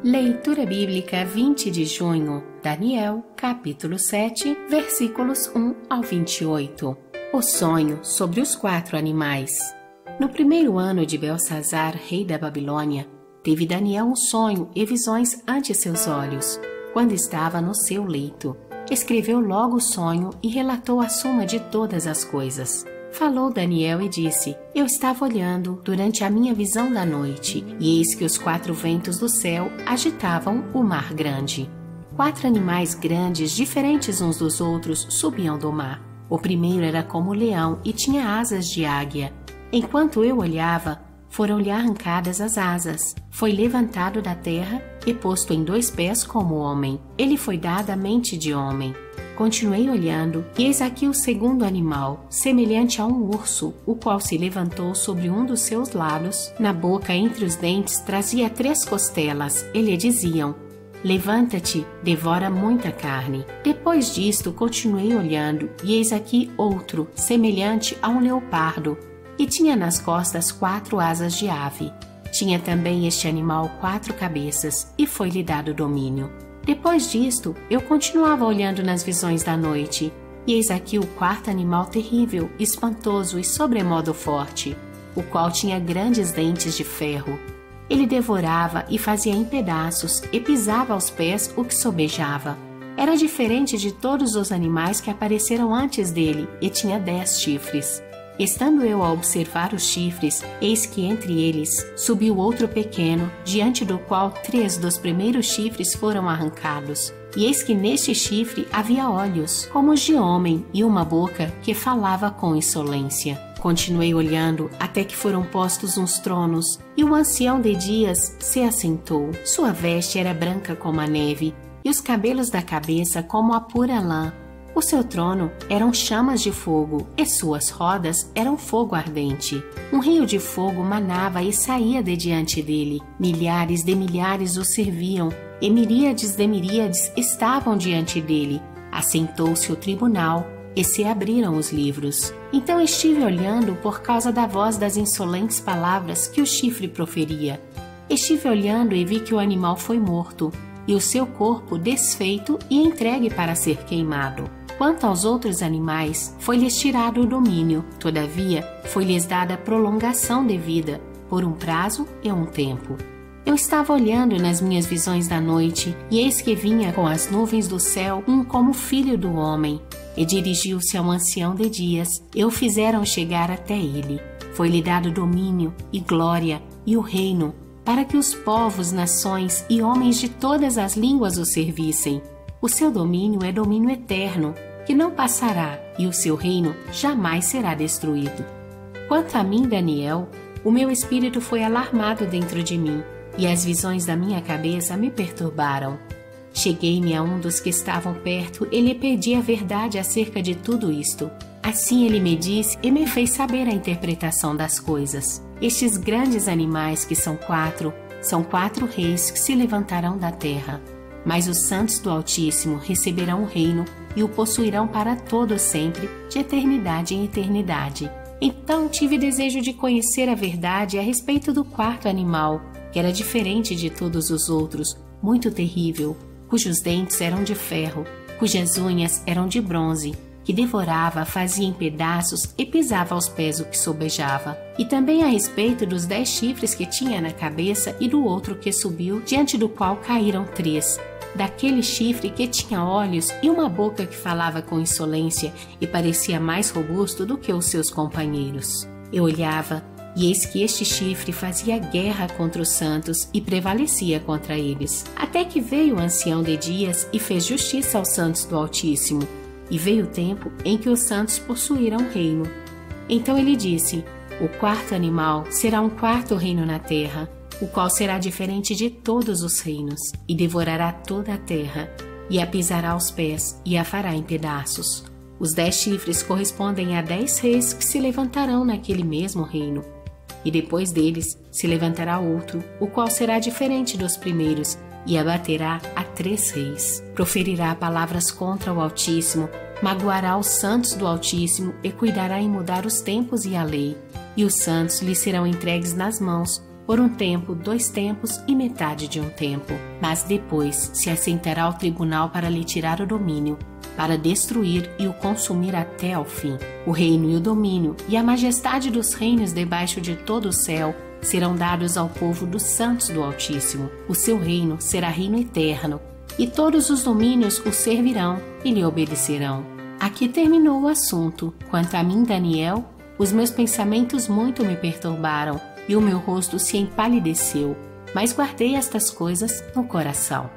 Leitura Bíblica 20 de junho, Daniel, capítulo 7, versículos 1 ao 28. O sonho sobre os 4 animais. No primeiro ano de Belsazar, rei da Babilônia, teve Daniel um sonho e visões ante seus olhos, quando estava no seu leito. Escreveu logo o sonho e relatou a suma de todas as coisas. Falou Daniel e disse: Eu estava olhando durante a minha visão da noite, e eis que os 4 ventos do céu agitavam o mar grande. 4 animais grandes, diferentes uns dos outros, subiam do mar. O primeiro era como leão e tinha asas de águia. Enquanto eu olhava, foram-lhe arrancadas as asas. Foi levantado da terra e posto em 2 pés como homem. Ele foi dado a mente de homem. Continuei olhando, e eis aqui o segundo animal, semelhante a um urso, o qual se levantou sobre um dos seus lados. Na boca, entre os dentes, trazia 3 costelas, e lhe diziam: Levanta-te, devora muita carne. Depois disto, continuei olhando, e eis aqui outro, semelhante a um leopardo, e tinha nas costas 4 asas de ave. Tinha também este animal 4 cabeças, e foi-lhe dado domínio. Depois disto, eu continuava olhando nas visões da noite, e eis aqui o 4º animal terrível, espantoso e sobremodo forte, o qual tinha grandes dentes de ferro. Ele devorava e fazia em pedaços, e pisava aos pés o que sobejava. Era diferente de todos os animais que apareceram antes dele, e tinha 10 chifres. Estando eu a observar os chifres, eis que entre eles subiu outro pequeno, diante do qual 3 dos primeiros chifres foram arrancados. E eis que neste chifre havia olhos, como os de homem, e uma boca que falava com insolência. Continuei olhando até que foram postos uns tronos, e o ancião de dias se assentou. Sua veste era branca como a neve, e os cabelos da cabeça como a pura lã. O seu trono eram chamas de fogo, e suas rodas eram fogo ardente. Um rio de fogo manava e saía de diante dele. Milhares de milhares o serviam, e miríades de miríades estavam diante dele. Assentou-se o tribunal, e se abriram os livros. Então estive olhando por causa da voz das insolentes palavras que o chifre proferia. Estive olhando e vi que o animal foi morto, e o seu corpo desfeito e entregue para ser queimado. Quanto aos outros animais, foi-lhes tirado o domínio, todavia, foi-lhes dada prolongação de vida, por um prazo e um tempo. Eu estava olhando nas minhas visões da noite, e eis que vinha com as nuvens do céu um como filho do homem, e dirigiu-se ao ancião de dias, e o fizeram chegar até ele. Foi-lhe dado domínio, e glória, e o reino, para que os povos, nações e homens de todas as línguas o servissem. O seu domínio é domínio eterno, que não passará, e o seu reino jamais será destruído. Quanto a mim, Daniel, o meu espírito foi alarmado dentro de mim, e as visões da minha cabeça me perturbaram. Cheguei-me a um dos que estavam perto e lhe pedi a verdade acerca de tudo isto. Assim ele me disse e me fez saber a interpretação das coisas. Estes grandes animais, que são 4, são 4 reis que se levantarão da terra. Mas os santos do Altíssimo receberão o reino e o possuirão para todo sempre, de eternidade em eternidade. Então tive desejo de conhecer a verdade a respeito do 4º animal, que era diferente de todos os outros, muito terrível, cujos dentes eram de ferro, cujas unhas eram de bronze, que devorava, fazia em pedaços e pisava aos pés o que sobejava. E também a respeito dos 10 chifres que tinha na cabeça e do outro que subiu, diante do qual caíram 3. Daquele chifre que tinha olhos e uma boca que falava com insolência e parecia mais robusto do que os seus companheiros. Eu olhava, e eis que este chifre fazia guerra contra os santos e prevalecia contra eles. Até que veio o ancião de dias e fez justiça aos santos do Altíssimo, e veio o tempo em que os santos possuíram o reino. Então ele disse: O 4º animal será um 4º reino na terra, o qual será diferente de todos os reinos, e devorará toda a terra, e a pisará aos pés, e a fará em pedaços. Os 10 chifres correspondem a 10 reis que se levantarão naquele mesmo reino. E depois deles se levantará outro, o qual será diferente dos primeiros, e abaterá a 3 reis. Proferirá palavras contra o Altíssimo, magoará os santos do Altíssimo e cuidará em mudar os tempos e a lei. E os santos lhe serão entregues nas mãos, por um tempo, 2 tempos e metade de um tempo. Mas depois se assentará ao tribunal para lhe tirar o domínio, para destruir e o consumir até ao fim. O reino e o domínio e a majestade dos reinos debaixo de todo o céu serão dados ao povo dos santos do Altíssimo. O seu reino será reino eterno, e todos os domínios o servirão e lhe obedecerão. Aqui terminou o assunto. Quanto a mim, Daniel, os meus pensamentos muito me perturbaram, e o meu rosto se empalideceu, mas guardei estas coisas no coração.